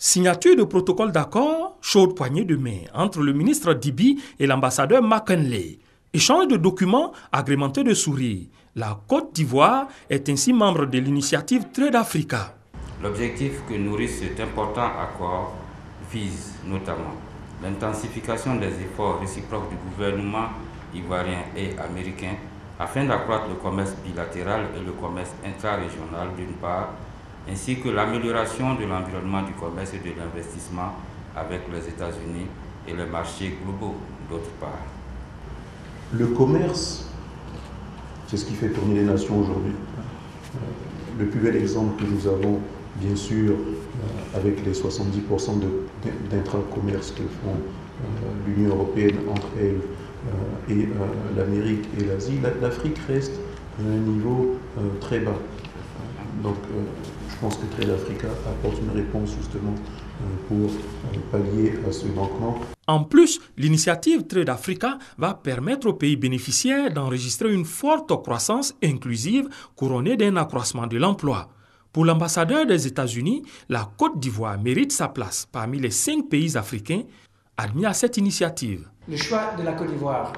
Signature de protocole d'accord, chaude poignée de main entre le ministre Dibi et l'ambassadeur McKinley. Échange de documents agrémentés de sourires. La Côte d'Ivoire est ainsi membre de l'initiative Trade Africa. L'objectif que nourrit cet important accord vise notamment l'intensification des efforts réciproques du gouvernement ivoirien et américain afin d'accroître le commerce bilatéral et le commerce intra-régional d'une part, ainsi que l'amélioration de l'environnement du commerce et de l'investissement avec les États-Unis et les marchés globaux d'autre part. Le commerce, c'est ce qui fait tourner les nations aujourd'hui. Le plus bel exemple que nous avons, bien sûr, avec les 70% d'intra-commerce que font l'Union européenne entre elle et l'Amérique et l'Asie, l'Afrique reste à un niveau très bas. Donc je pense que Trade Africa apporte une réponse justement pour pallier à ce manquement. En plus, l'initiative Trade Africa va permettre aux pays bénéficiaires d'enregistrer une forte croissance inclusive couronnée d'un accroissement de l'emploi. Pour l'ambassadeur des États-Unis, la Côte d'Ivoire mérite sa place parmi les 5 pays africains admis à cette initiative. Le choix de la Côte d'Ivoire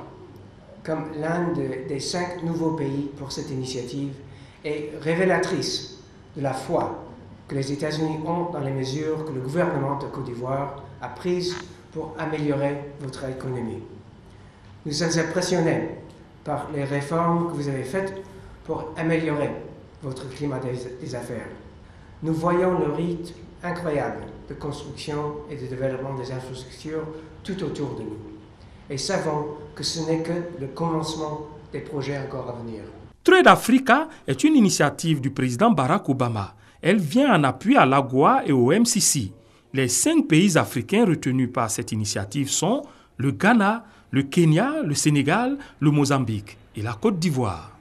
comme l'un des 5 nouveaux pays pour cette initiative est révélatrice de la foi que les États-Unis ont dans les mesures que le gouvernement de Côte d'Ivoire a prises pour améliorer votre économie. Nous sommes impressionnés par les réformes que vous avez faites pour améliorer votre climat des affaires. Nous voyons le rythme incroyable de construction et de développement des infrastructures tout autour de nous et savons que ce n'est que le commencement des projets encore à venir. Trade Africa est une initiative du président Barack Obama. Elle vient en appui à l'AGOA et au MCC. Les 5 pays africains retenus par cette initiative sont le Ghana, le Kenya, le Sénégal, le Mozambique et la Côte d'Ivoire.